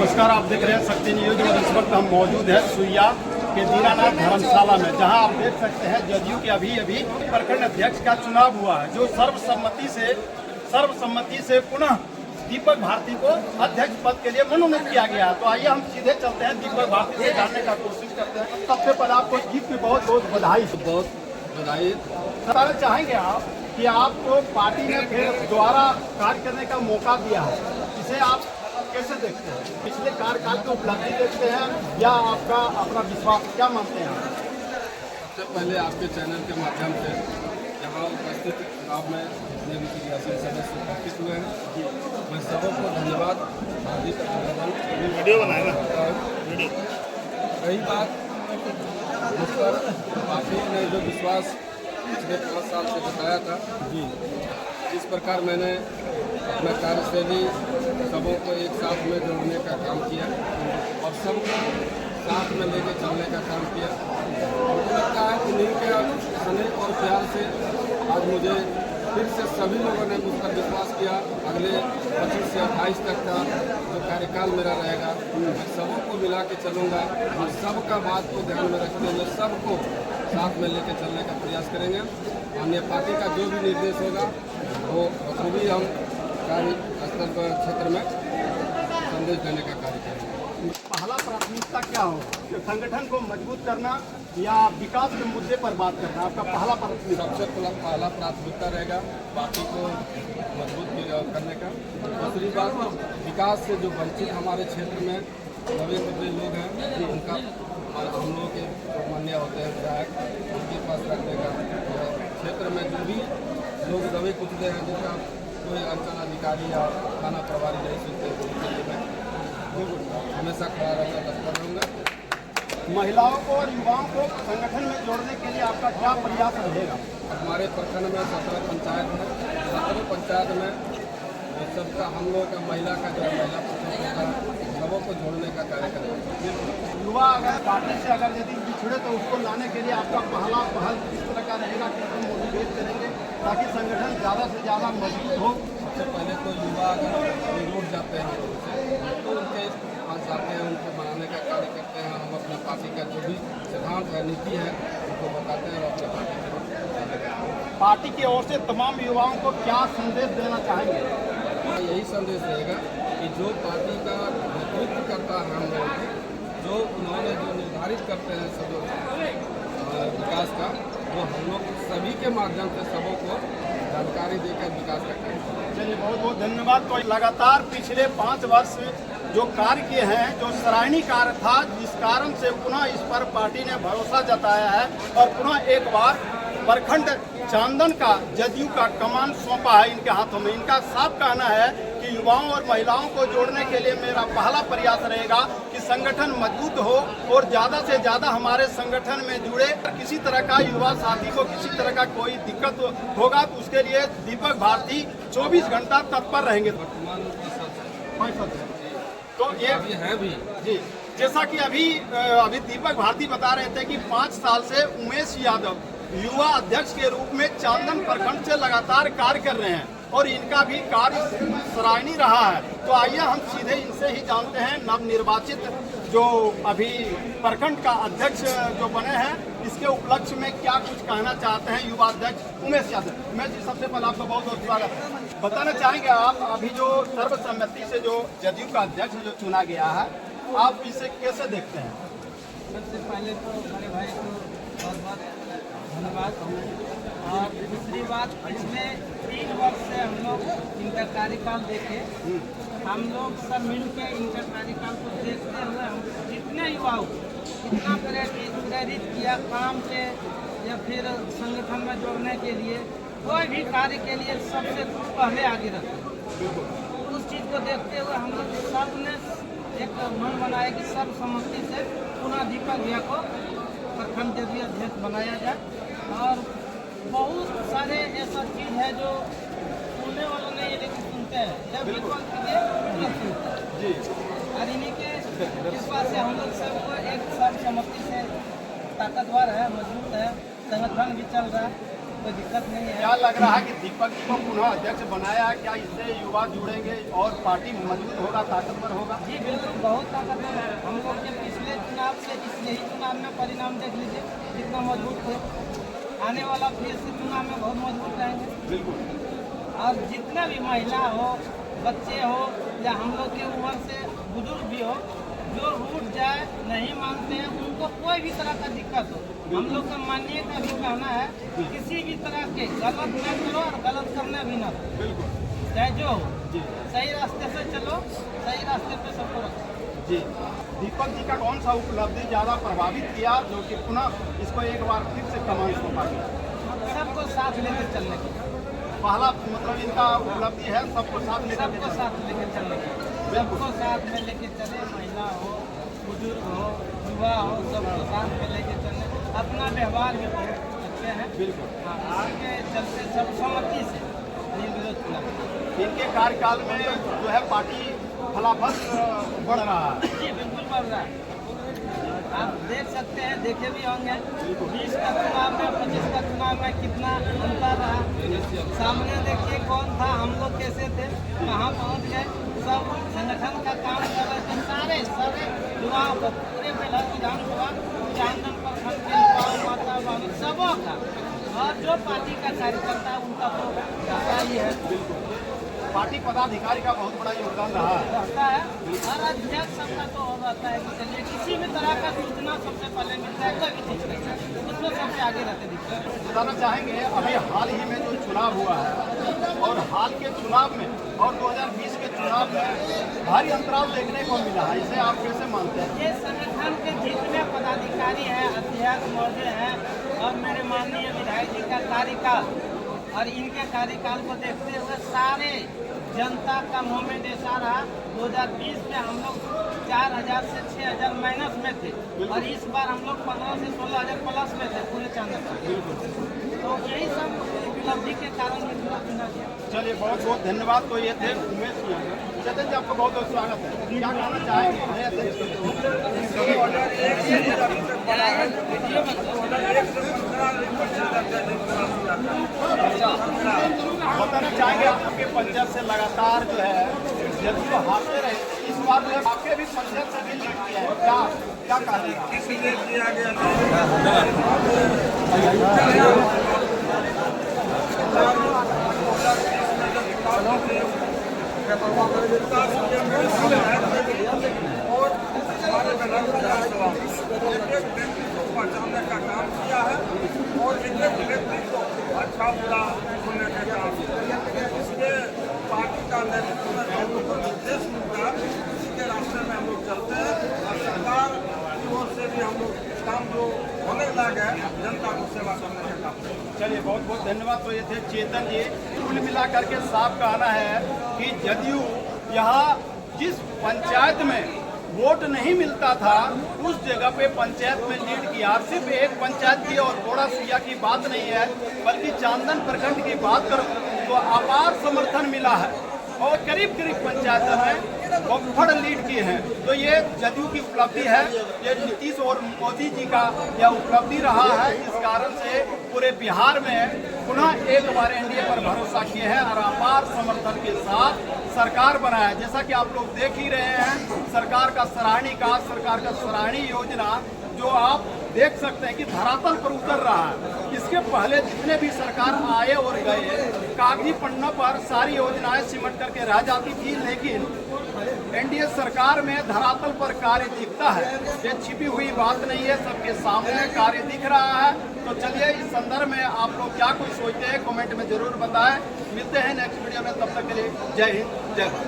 नमस्कार, आप देख रहे हैं शक्ति न्यूज और इस वक्त हम मौजूद हैं सुइया के दीनानाथ धर्मशाला में, जहां आप देख सकते हैं जदयू के अभी प्रखंड अध्यक्ष का चुनाव हुआ है, जो सर्वसम्मति से पुनः दीपक भारती को अध्यक्ष पद के लिए मनोनीत किया गया। तो आइए हम सीधे चलते हैं दीपक भारती से जानने का कोशिश करते हैं। सबसे पहले आपको जीत की बहुत बहुत बधाई। बताना चाहेंगे आप कि आपको पार्टी ने फिर दोबारा कार्य करने का मौका दिया है, इसे आप कैसे देखते हैं? पिछले कार्यकाल की उपलब्धि देखते हैं या आपका अपना विश्वास, क्या मानते हैं आप? सबसे पहले आपके चैनल के माध्यम से यहाँ उपस्थित चुनाव में जितने भी क्रियाशील सदस्य उपस्थित हुए हैं, मैं सबको धन्यवाद हार्दिक अभिनंदन। वीडियो बनाएगा रही बात जिस पर पार्टी ने जो विश्वास पिछले 5 साल से बताया था, जिस प्रकार मैंने अपना कार्यशैली सबों को एक साथ में जोड़ने का काम किया और सबको साथ में लेके चलने का काम किया, मुझे लगता है कि उन्हीं के स्नेह और प्यार से आज मुझे फिर से सभी लोगों ने मुझ पर विश्वास किया। अगले 25 से 28 तक का जो कार्यकाल मेरा रहेगा, मैं सबों को मिला के चलूँगा और सबका बात को ध्यान में रखते हुए सबको साथ में लेके चलने का प्रयास करेंगे। अन्य पार्टी का जो भी निर्देश होगा वो भी हम कार्य स्तर पर क्षेत्र में संदेश देने का कार्य करेंगे। पहला प्राथमिकता क्या हो? संगठन को मजबूत करना या विकास के मुद्दे पर बात करना आपका पहला प्राथमिकता? सबसे पहला प्राथमिकता रहेगा पार्टी को मजबूत करने का। दूसरी बात, विकास से जो वंचित हमारे क्षेत्र में दबे कुचले लोग हैं, उनका हम लोगों के मान्य होते हैं विधायक, उनके पास रखने का। क्षेत्र में जो भी लोग दबे कुचले हैं, जिनका कोई अंचल अधिकारी या थाना प्रभारी नहीं सुनते, उनके लिए मैं हमेशा खड़ा रहूँगा, तत्पर रहूँगा। महिलाओं को और युवाओं को संगठन में जोड़ने के लिए आपका क्या प्रयास रहेगा? हमारे प्रखंड में 17 पंचायत है, 17 पंचायत में सबका हम लोगों का महिला का जो महिला प्रतिनिधित्व है, सबों को जोड़ने का कार्य करेंगे। युवा अगर पार्टी से अगर यदि पिछड़े तो उसको लाने के लिए आपका पहल किस तरह का रहेगा, किसको मोटिवेट करेंगे ताकि संगठन ज़्यादा से ज़्यादा मजबूत हो? सबसे पहले तो युवा अगर जुड़ जाते हैं तो उनके पास जाते हैं, उनको बनाने का कार्य करते हैं। हम अपनी पार्टी का जो भी सिद्धांत है, नीति है, उनको बताते हैं और अपनी पार्टी की ओर से तमाम युवाओं को क्या संदेश देना चाहेंगे? यही संदेश रहेगा कि जो पार्टी का नेतृत्व करता है हम लोगों को, जो उन्होंने जो निर्धारित करते हैं सब विकास का, वो हम लोग सभी के माध्यम से सबों को जानकारी देकर विकास करते हैं। चलिए, बहुत बहुत धन्यवाद। तो लगातार पिछले 5 वर्ष जो कार्य किए हैं, जो सराहनीय कार्य था, जिस कारण से पुनः इस पर पार्टी ने भरोसा जताया है और पुनः एक बार प्रखंड चांदन का जदयू का कमान सौंपा है इनके हाथों में। इनका साफ कहना है कि युवाओं और महिलाओं को जोड़ने के लिए मेरा पहला प्रयास रहेगा कि संगठन मजबूत हो और ज़्यादा से ज़्यादा हमारे संगठन में जुड़े। किसी तरह का युवा साथी को किसी तरह का कोई दिक्कत होगा तो उसके लिए दीपक भारती 24 घंटा तत्पर रहेंगे। तो ये है भी जी, जैसा कि अभी दीपक भारती बता रहे थे कि 5 साल से उमेश यादव युवा अध्यक्ष के रूप में चांदन प्रखंड से लगातार कार्य कर रहे हैं और इनका भी कार्य सराहनीय रहा है। तो आइए हम सीधे इनसे ही जानते हैं, नवनिर्वाचित जो अभी प्रखंड का अध्यक्ष जो बने हैं, इसके उपलक्ष्य में क्या कुछ कहना चाहते हैं युवा अध्यक्ष उमेश यादव। उमेश जी, सबसे पहले आपका बहुत बहुत स्वागत है। बताना चाहेंगे आप अभी जो सर्वसम्मति से जो जदयू का अध्यक्ष जो चुना गया है, आप इसे कैसे देखते हैं? सबसे पहले तो बड़े भाई को बहुत बहुत धन्यवाद। और दूसरी बात, पिछले 3 वर्ष से हम लोग इनका कार्यकाल देखे, हम लोग सब मिल के इनका कार्यकाल को देखते हुए हम जितने युवाओं इतना प्रेरित किया काम से या फिर संगठन में जोड़ने के लिए, कोई भी कार्य के लिए सबसे पहले आगे रखे। उस चीज़ को देखते हुए हम लोग सब ने एक मन बनाया कि सर्वसम्मति से पुनः दीपक भैया को प्रखंड जदयू अध्यक्ष बनाया जाए। और बहुत सारे ऐसा चीज़ है जो सुनने वालों ने ये लेकिन सुनते हैं, यह बिल्कुल जी, और इन्हीं के कृपा से हम लोग सबको एक सर्वसम्मति से ताकतवर है, मजबूत है, संगठन भी चल रहा है, कोई दिक्कत नहीं है। क्या लग रहा है कि दीपक जी को पुनः अध्यक्ष बनाया है, क्या इससे युवा जुड़ेंगे और पार्टी मजबूत होगा, ताकतवर होगा? जी बिल्कुल, बहुत ताकतवर है। हम लोग के पिछले चुनाव से यही चुनाव में परिणाम देख लीजिए कितना मजबूत थे। आने वाला फिर से चुनाव में बहुत मजबूत रहेंगे। बिल्कुल। और जितना भी महिला हो, बच्चे हो या हम लोग की उम्र से बुजुर्ग भी हो, जो रूठ जाए नहीं मानते हैं, उनको कोई भी तरह का दिक्कत हो, हम लोग का माननीय का भी कहना है किसी भी तरह के गलत न करो और गलत करना भी ना हो। बिल्कुल। चाहे जो हो, सही रास्ते से चलो, सही रास्ते पे सबको रखो। जी, दीपक जी का कौन सा उपलब्धि ज़्यादा प्रभावित किया जो कि पुनः इसको एक बार फिर से कमान सौंपा गया? सबको साथ लेकर चलने की, पहला मतलब इनका उपलब्धि है सबको साथ लेकर सबको साथ लेकर चलने की, सबको साथ में लेके चले, महिला हो, बुजुर्ग हो, युवा हो, सबको साथ में लेके चलने। अपना व्यवहार भी बहुत अच्छे हैं। बिल्कुल। हाँ, आगे चलते सब सहमति से विरोध चुनाव। इनके कार्यकाल में जो है पार्टी फलाफल बढ़ रहा है। जी बिल्कुल बढ़ रहा है। आप देख सकते हैं, देखे भी होंगे 20 का चुनाव में 25 का चुनाव में कितना अंतर रहा। सामने देखिए कौन था, हम लोग कैसे थे, कहाँ पहुँच गए। सब संगठन का काम कर रहे थे, सारे युवाओं को, पूरे बेलहर विधानसभा चांदन प्रखंड के युवाओं, माता बहनों सबों का, और जो पार्टी का कार्यकर्ता है उनका तो रहता ही है। पार्टी पदाधिकारी का बहुत बड़ा योगदान रहा है। रहता है और अध्यक्ष सबका तो और रहता है कि चलिए किसी भी तरह का सूचना सबसे पहले मिलता है, कोई भी चीज नहीं है, उसमें सबसे आगे रहते दिखता है। बताना चाहेंगे अभी हाल ही में जो चुनाव हुआ है और हाल के चुनाव में और 2020 के चुनाव में भारी अंतराल देखने को मिला है, इसे आप कैसे मानते हैं? ये संगठन के जितने पदाधिकारी हैं, अध्यक्ष महोदय हैं और मेरे माननीय विधायक जी का कार्यकाल और इनके कार्यकाल को देखते हुए सारे जनता का मोमेंट ऐसा रहा। 2020 में हम लोग 4000 से 6000 माइनस में थे और इस बार हम लोग 15 से 16000 प्लस में थे पूरे चांदन। तो यही सब उपलब्धि के कारण में चुना गया। चलिए बहुत बहुत धन्यवाद। तो ये थे उमेश जी। चेतन जी आपका बहुत बहुत स्वागत है। क्या कहना चाहेंगे? बताना चाहेंगे आपके पंचायत से लगातार जो है जदयू हारते रहे, इस बार जो है आपके भी पंचायत से भी लीड किया है, क्या पहचानने का काम किया है और इलेक्ट्रिक को अच्छा बुरा सुनने का काम किया। इसलिए पार्टी का नेतृत्व में हम लोग को निर्देश मिलता है, इसी के रास्ते में हम लोग चलते हैं और सरकार की ओर से भी हम लोग काम जो होने लगा है जनता को सेवा करने का काम। चलिए बहुत बहुत धन्यवाद। तो ये थे चेतन जी। कुल मिलाकर के साफ कहना है कि जदयू यहाँ जिस पंचायत में वोट नहीं मिलता था उस जगह पे पंचायत में लीड किया। सिर्फ एक पंचायत की और घोड़ा सिया की बात नहीं है, बल्कि चांदन प्रखंड की बात करो तो अपार समर्थन मिला है और करीब करीब पंचायतों में बम्फर लीड किए हैं। तो ये जदयू की उपलब्धि है, ये नीतीश और मोदी जी का यह उपलब्धि रहा है। इस कारण से पूरे बिहार में पुनः एक बार एनडीए पर भरोसा किए हैं और अपार समर्थन के साथ सरकार बनाया। जैसा कि आप लोग देख ही रहे हैं, सरकार का सराहनीय योजना जो आप देख सकते हैं कि धरातल पर उतर रहा है। इसके पहले जितने भी सरकार आए और गए, कागजी पन्नों पर सारी योजनाएं सिमट करके रह जाती थी, लेकिन एनडीए सरकार में धरातल पर कार्य दिखता है। ये छिपी हुई बात नहीं है, सबके सामने कार्य दिख रहा है। तो चलिए इस संदर्भ में आप लोग क्या कुछ सोचते हैं कमेंट में जरूर बताएं। मिलते हैं नेक्स्ट वीडियो में, तब तक के लिए जय हिंद, जय भारत।